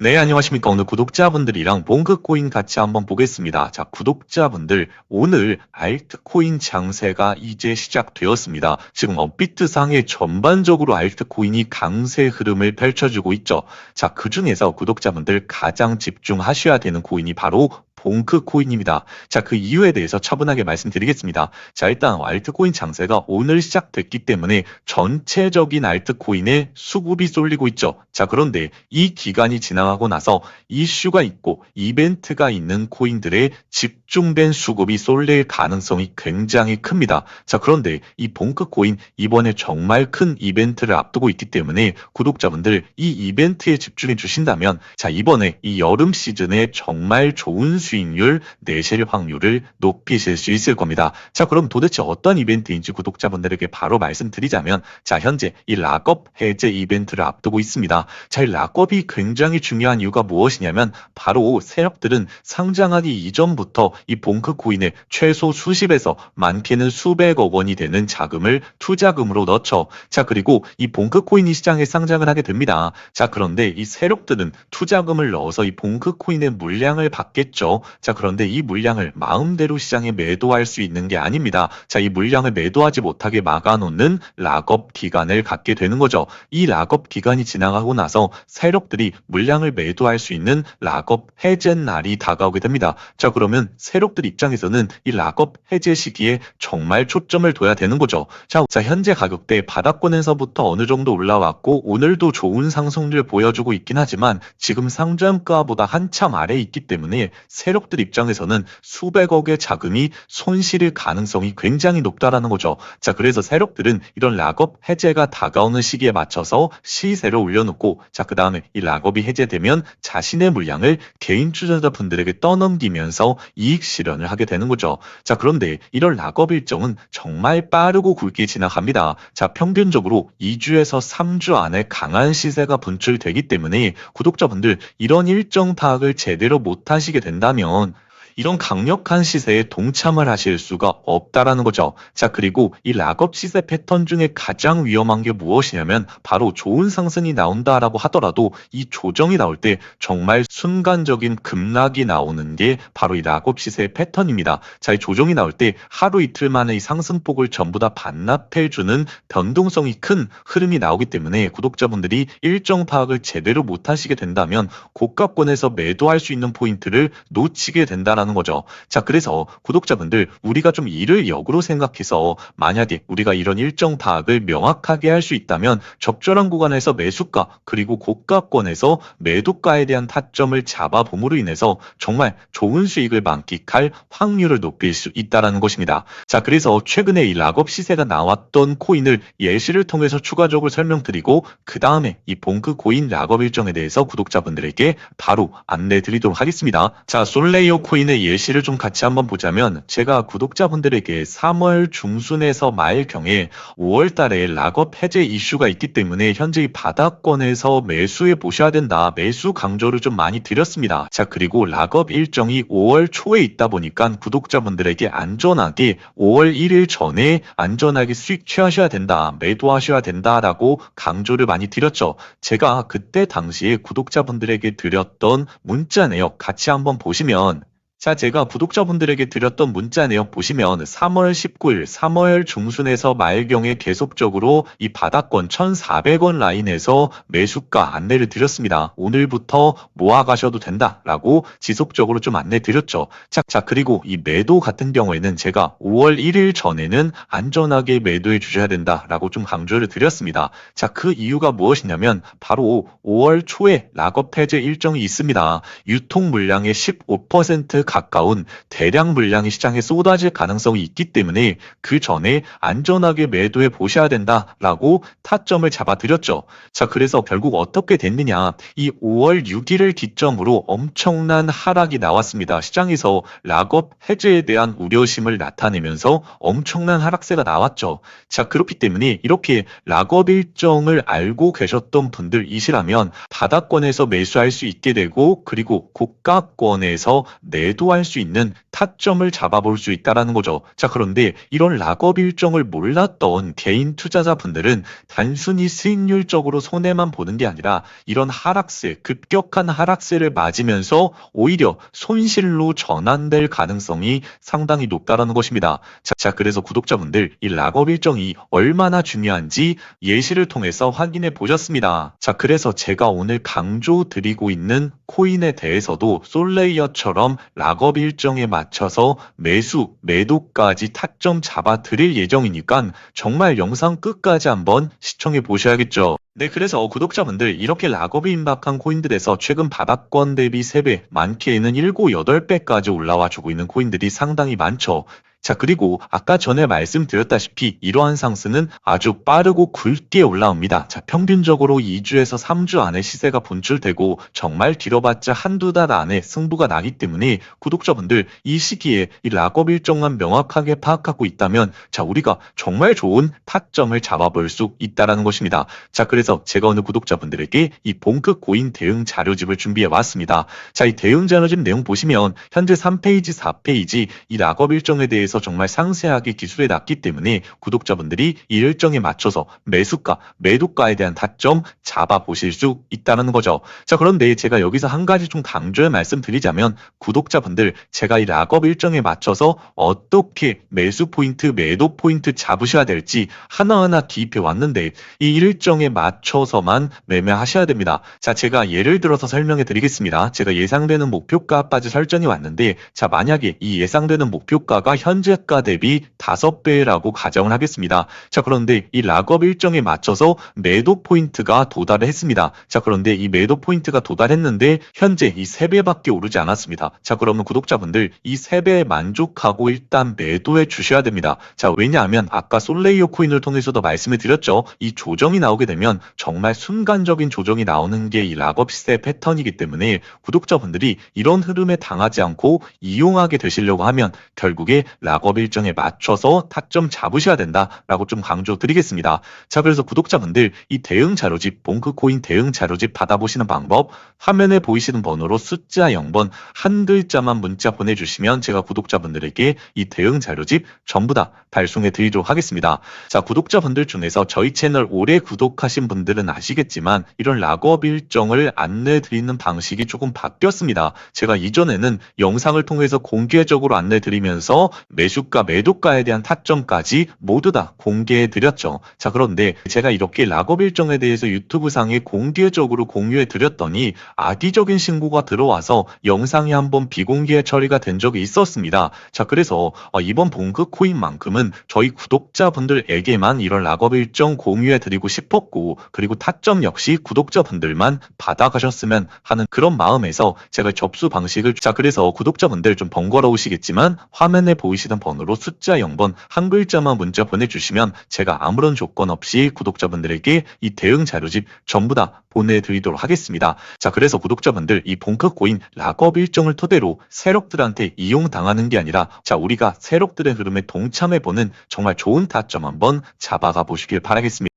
네, 안녕하십니까. 오늘 구독자분들이랑 몽크코인 같이 한번 보겠습니다. 자, 구독자분들, 오늘 알트코인 장세가 이제 시작되었습니다. 지금 업비트상에 전반적으로 알트코인이 강세 흐름을 펼쳐주고 있죠. 자, 그 중에서 구독자분들 가장 집중하셔야 되는 코인이 바로 봉크코인입니다. 자, 그 이유에 대해서 차분하게 말씀드리겠습니다. 자, 일단 알트코인 장세가 오늘 시작됐기 때문에 전체적인 알트코인에 수급이 쏠리고 있죠. 자, 그런데 이 기간이 지나가고 나서 이슈가 있고 이벤트가 있는 코인들의 집중된 수급이 쏠릴 가능성이 굉장히 큽니다. 자, 그런데 이 봉크코인 이번에 정말 큰 이벤트를 앞두고 있기 때문에 구독자분들 이 이벤트에 집중해 주신다면 자, 이번에 이 여름 시즌에 정말 좋은 수익률 내실 확률을 높이실 수 있을 겁니다. 자, 그럼 도대체 어떤 이벤트인지 구독자분들에게 바로 말씀드리자면 자, 현재 이 락업 해제 이벤트를 앞두고 있습니다. 자, 이 락업이 굉장히 중요한 이유가 무엇이냐면 바로 세력들은 상장하기 이전부터 이 봉크코인에 최소 수십에서 많게는 수백억 원이 되는 자금을 투자금으로 넣죠. 자, 그리고 이 봉크코인이 시장에 상장을 하게 됩니다. 자, 그런데 이 세력들은 투자금을 넣어서 이 봉크코인의 물량을 받겠죠. 자, 그런데 이 물량을 마음대로 시장에 매도할 수 있는 게 아닙니다. 자, 이 물량을 매도하지 못하게 막아놓는 락업 기간을 갖게 되는 거죠. 이 락업 기간이 지나가고 나서 세력들이 물량을 매도할 수 있는 락업 해제 날이 다가오게 됩니다. 자, 그러면 세력들 입장에서는 이 락업 해제 시기에 정말 초점을 둬야 되는 거죠. 자, 현재 가격대 바닥권에서부터 어느 정도 올라왔고 오늘도 좋은 상승률 보여주고 있긴 하지만 지금 상장가보다 한참 아래에 있기 때문에 세력들 입장에서는 수백억의 자금이 손실일 가능성이 굉장히 높다라는 거죠. 자, 그래서 세력들은 이런 락업 해제가 다가오는 시기에 맞춰서 시세를 올려놓고 자, 그 다음에 이 락업이 해제되면 자신의 물량을 개인 투자자분들에게 떠넘기면서 이익 실현을 하게 되는 거죠. 자, 그런데 이런 락업 일정은 정말 빠르고 굵게 지나갑니다. 자, 평균적으로 2주에서 3주 안에 강한 시세가 분출되기 때문에 구독자분들 이런 일정 파악을 제대로 못 하시게 된다면 이런 강력한 시세에 동참을 하실 수가 없다라는 거죠. 자, 그리고 이 락업 시세 패턴 중에 가장 위험한 게 무엇이냐면 바로 좋은 상승이 나온다라고 하더라도 이 조정이 나올 때 정말 순간적인 급락이 나오는 게 바로 이 락업 시세의 패턴입니다. 자, 이 조정이 나올 때 하루 이틀 만에 이 상승폭을 전부 다 반납해주는 변동성이 큰 흐름이 나오기 때문에 구독자분들이 일정 파악을 제대로 못 하시게 된다면 고가권에서 매도할 수 있는 포인트를 놓치게 된다라는 거죠. 자, 그래서 구독자분들 우리가 좀 이를 역으로 생각해서 만약에 우리가 이런 일정 파악을 명확하게 할 수 있다면 적절한 구간에서 매수가 그리고 고가권에서 매도가에 대한 타점을 잡아봄으로 인해서 정말 좋은 수익을 만끽할 확률을 높일 수 있다는 것입니다. 자, 그래서 최근에 이 락업 시세가 나왔던 코인을 예시를 통해서 추가적으로 설명드리고 그 다음에 이 봉크코인 락업 일정에 대해서 구독자분들에게 바로 안내 드리도록 하겠습니다. 자, 솔레이오 코인의 예시를 좀 같이 한번 보자면 제가 구독자분들에게 3월 중순에서 말경에 5월 달에 락업 해제 이슈가 있기 때문에 현재 이 바닥권에서 매수해 보셔야 된다. 매수 강조를 좀 많이 드렸습니다. 자, 그리고 락업 일정이 5월 초에 있다 보니까 구독자분들에게 안전하게 5월 1일 전에 안전하게 수익 취하셔야 된다. 매도하셔야 된다라고 강조를 많이 드렸죠. 제가 그때 당시에 구독자분들에게 드렸던 문자 내역 같이 한번 보시면 자, 제가 구독자분들에게 드렸던 문자 내역 보시면 3월 19일, 3월 중순에서 말경에 계속적으로 이 바닥권 1,400원 라인에서 매수가 안내를 드렸습니다. 오늘부터 모아가셔도 된다라고 지속적으로 좀 안내 드렸죠. 자, 그리고 이 매도 같은 경우에는 제가 5월 1일 전에는 안전하게 매도해 주셔야 된다라고 좀 강조를 드렸습니다. 자, 그 이유가 무엇이냐면 바로 5월 초에 락업 해제 일정이 있습니다. 유통 물량의 15% 가까운 대량 물량이 시장에 쏟아질 가능성이 있기 때문에 그 전에 안전하게 매도해 보셔야 된다라고 타점을 잡아드렸죠. 자, 그래서 결국 어떻게 됐느냐. 이 5월 6일을 기점으로 엄청난 하락이 나왔습니다. 시장에서 락업 해제에 대한 우려심을 나타내면서 엄청난 하락세가 나왔죠. 자, 그렇기 때문에 이렇게 락업 일정을 알고 계셨던 분들이시라면 바닥권에서 매수할 수 있게 되고 그리고 고가권에서 내도 매도할 수 있는 타점을 잡아볼 수 있다라는 거죠. 자, 그런데 이런 락업 일정을 몰랐던 개인 투자자분들은 단순히 수익률적으로 손해만 보는 게 아니라 이런 하락세, 급격한 하락세를 맞으면서 오히려 손실로 전환될 가능성이 상당히 높다라는 것입니다. 자, 그래서 구독자분들 이 락업 일정이 얼마나 중요한지 예시를 통해서 확인해 보셨습니다. 자, 그래서 제가 오늘 강조드리고 있는 코인에 대해서도 솔레이어처럼 락업 일정에 맞춰서 매수, 매도까지 타점 잡아 드릴 예정이니까 정말 영상 끝까지 한번 시청해 보셔야겠죠. 네, 그래서 구독자분들 이렇게 락업이 임박한 코인들에서 최근 바닥권 대비 3배, 많게는 7, 8배까지 올라와 주고 있는 코인들이 상당히 많죠. 자, 그리고 아까 전에 말씀드렸다시피 이러한 상승은 아주 빠르고 굵게 올라옵니다. 자, 평균적으로 2주에서 3주 안에 시세가 분출되고 정말 길어봤자 한두 달 안에 승부가 나기 때문에 구독자분들 이 시기에 이 락업 일정만 명확하게 파악하고 있다면 자, 우리가 정말 좋은 타점을 잡아볼 수 있다는 것입니다. 자, 그래서 제가 오늘 구독자분들에게 이 본크 코인 대응 자료집을 준비해 왔습니다. 자, 이 대응 자료집 내용 보시면 현재 3페이지, 4페이지 이 락업 일정에 대해서 정말 상세하게 기술해 놨기 때문에 구독자분들이 이 일정에 맞춰서 매수가, 매도가에 대한 타점 잡아보실 수 있다는 거죠. 자, 그런데 제가 여기서 한 가지 좀 강조해 말씀드리자면 구독자분들 제가 이 락업 일정에 맞춰서 어떻게 매수 포인트, 매도 포인트 잡으셔야 될지 하나하나 기입해 왔는데 이 일정에 맞춰서만 매매하셔야 됩니다. 자, 제가 예를 들어서 설명해 드리겠습니다. 제가 예상되는 목표가까지 설정이 왔는데 자, 만약에 이 예상되는 목표가가 현재가 대비 5배라고 가정을 하겠습니다. 자, 그런데 이 락업 일정에 맞춰서 매도 포인트가 도달을 했습니다. 자, 그런데 이 매도 포인트가 도달했는데 현재 이 3배밖에 오르지 않았습니다. 자, 그러면 구독자분들 이 3배에 만족하고 일단 매도해 주셔야 됩니다. 자, 왜냐하면 아까 솔레이어 코인을 통해서도 말씀을 드렸죠. 이 조정이 나오게 되면 정말 순간적인 조정이 나오는 게 이 락업 시세 패턴이기 때문에 구독자분들이 이런 흐름에 당하지 않고 이용하게 되시려고 하면 결국에 락업 일정에 맞춰서 타점 잡으셔야 된다라고 좀 강조드리겠습니다. 자, 그래서 구독자분들 이 대응 자료집, 본크코인 대응 자료집 받아보시는 방법 화면에 보이시는 번호로 숫자 0번 한 글자만 문자 보내주시면 제가 구독자분들에게 이 대응 자료집 전부 다 발송해 드리도록 하겠습니다. 자, 구독자분들 중에서 저희 채널 오래 구독하신 분들은 아시겠지만 이런 락업 일정을 안내 드리는 방식이 조금 바뀌었습니다. 제가 이전에는 영상을 통해서 공개적으로 안내 드리면서 매수가, 매도가에 대한 타점까지 모두 다 공개해 드렸죠. 자, 그런데 제가 이렇게 락업 일정에 대해서 유튜브 상에 공개적으로 공유해 드렸더니 악의적인 신고가 들어와서 영상이 한번 비공개 처리가 된 적이 있었습니다. 자, 그래서 이번 본크 코인만큼은 저희 구독자분들에게만 이런 락업 일정 공유해 드리고 싶었고 그리고 타점 역시 구독자분들만 받아가셨으면 하는 그런 마음에서 제가 접수 방식을 자, 그래서 구독자분들 좀 번거로우시겠지만 화면에 보이시는 번호로 숫자 0번 한 글자만 문자 보내주시면 제가 아무런 조건 없이 구독자분들에게 이 대응 자료집 전부 다 보내드리도록 하겠습니다. 자, 그래서 구독자분들 이 본크코인 락업 일정을 토대로 세력들한테 이용당하는 게 아니라 자, 우리가 세력들의 흐름에 동참해보는 정말 좋은 타점 한번 잡아가 보시길 바라겠습니다.